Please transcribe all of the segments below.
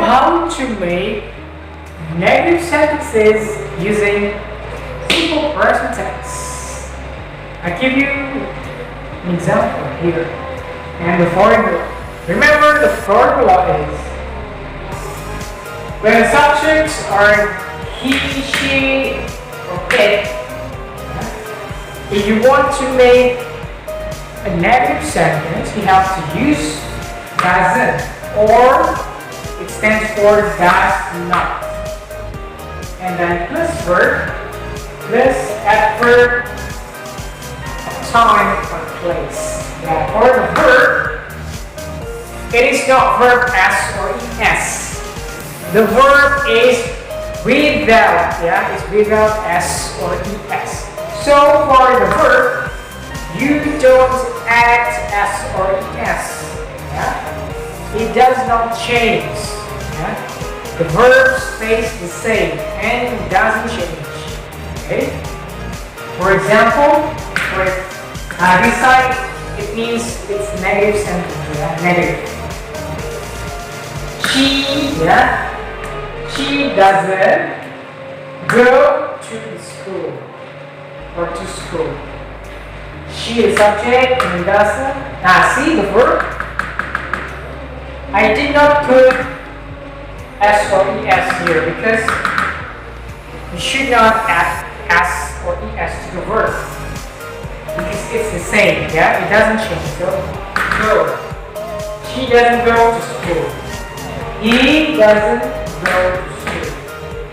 how to make negative sentences using simple present tense. I give you an example here. And the formula. Remember, the formula is when the subjects are he, she, or it. If you want to make a negative sentence, you have to use doesn't, or it stands for does not. And then plus verb, plus adverb of time or place. Yeah, for the verb, it is not verb s or es. The verb is without, yeah, it's without s or es. So for the verb, you don't add s or es. Yeah? It does not change. Yeah? The verb stays the same and it doesn't change. Okay? For example, for this side, it means it's negative sentence. Yeah? Negative. She, yeah, she doesn't go to the school or to school. She is subject and doesn't. See the verb? I did not put s or es here because you should not add s or es to the verb because it's the same. Yeah, it doesn't change. So go. She doesn't go to school. He doesn't go to school.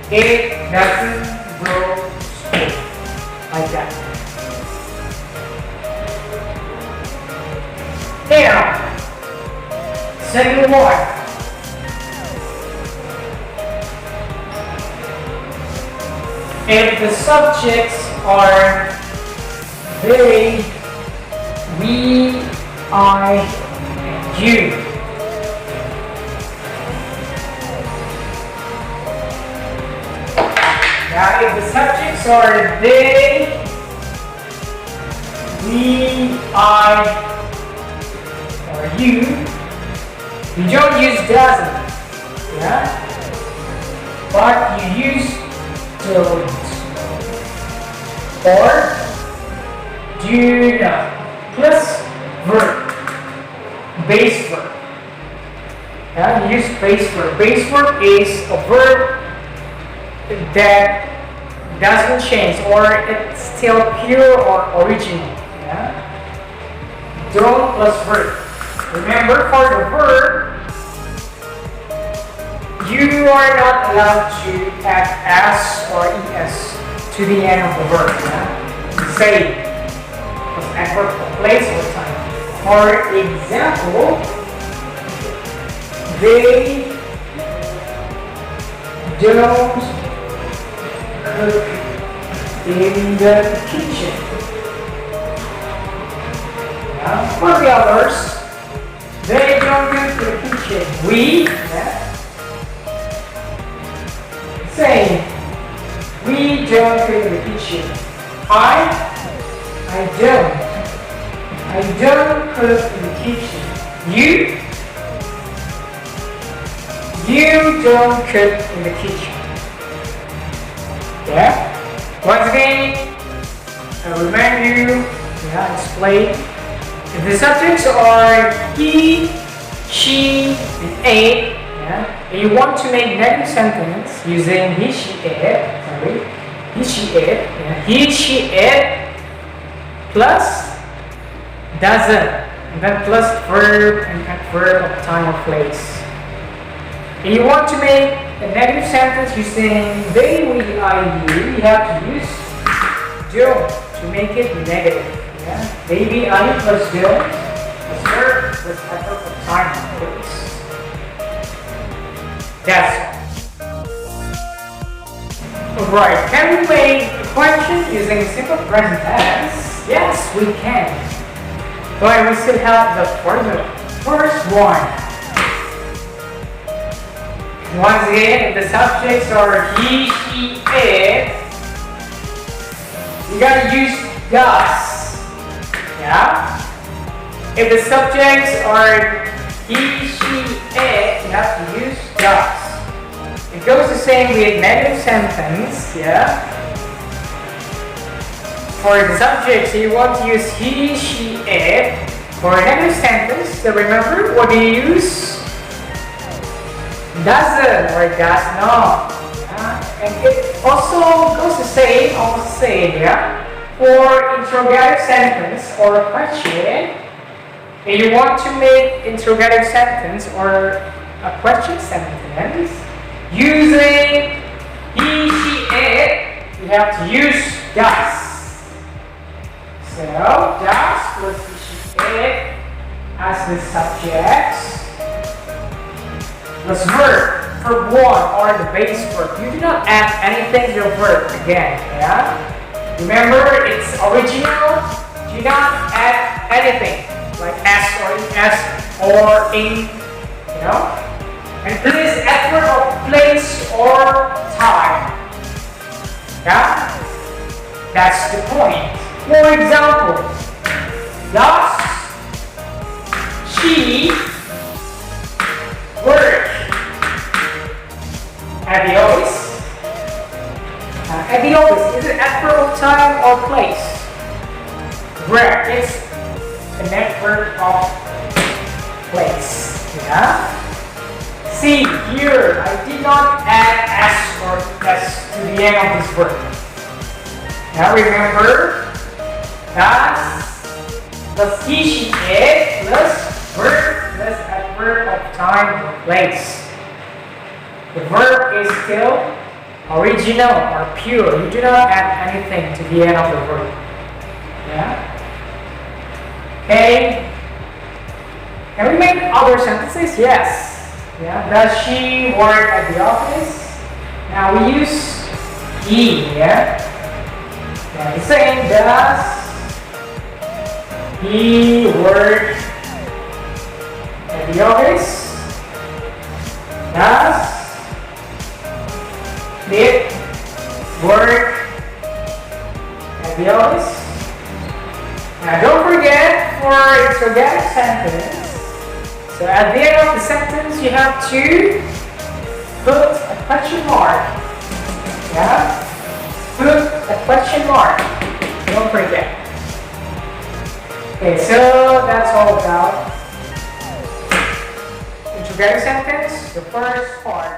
It doesn't go to school. Like that. Now, second one. If the subjects are they, we, I, and you. Now, if the subjects are they, we, I, or you don't use doesn't, yeah? But you use don't or do not plus verb, base verb. Yeah, you use base verb. Base verb is a verb that doesn't change or it's still pure or original. Yeah? Don't plus verb. Remember, for the verb, you are not allowed to add s or es to the end of the verb. Yeah? Say plus adverb of place or time. For example, they don't cook in the kitchen. Yeah. For the others, they don't cook in the kitchen. We, yeah. Say, we don't cook in the kitchen. I don't cook in the kitchen. You don't cook in the kitchen. Yeah? Once again, I remind you, explain. If the subjects are he, she, and it, and you want to make negative sentence using he, she, it, plus doesn't, and then plus verb and adverb of time or place. If you want to make a negative sentence using they, we, I, you have to use don't to make it negative. Yeah? They, we, I plus don't plus verb plus adverb of time or place. That's all. Alright, can we make a question using simple present tense? Yes, we can. But we still have the first one. Once again, if the subjects are he, she, it, you gotta use does. Yeah? If the subjects are he, she, it, you have to use does. It goes the same with negative sentence, yeah? For the subjects, you want to use he, she, it. For a negative sentence, so remember what do you use? Doesn't or does not. Yeah? And it also goes the same, almost the same, yeah? For interrogative sentence or a question, if you want to make interrogative sentence or a question sentence using he, she, it, you have to use does. So does plus he, she, it as the subject plus verb 1 or the base verb. You do not add anything to your verb again, yeah? Remember, it's original. Do not add anything like s or es or in, you know. And please add word of place or time. Yeah, that's the point. For example, does she work at the office? At the office, is it adverb of time or place? Where? It's an adverb of place. Yeah? See, here, I did not add s or s to the end of this verb. Now remember, does plus he, she, it plus verb plus adverb of time or place. The verb is still original or pure. You do not add anything to the end of the verb. Yeah? Okay. Can we make other sentences? Yes. Yeah. Does she work at the office? Now we use he. Yeah. Yeah. The same. Does he work at the office? Does it work at the office? Now don't forget for interrogative sentence. So at the end of the sentence you have to put a question mark. Yeah? Put a question mark. Don't forget. Okay, so that's all about interrogative sentence, the first part.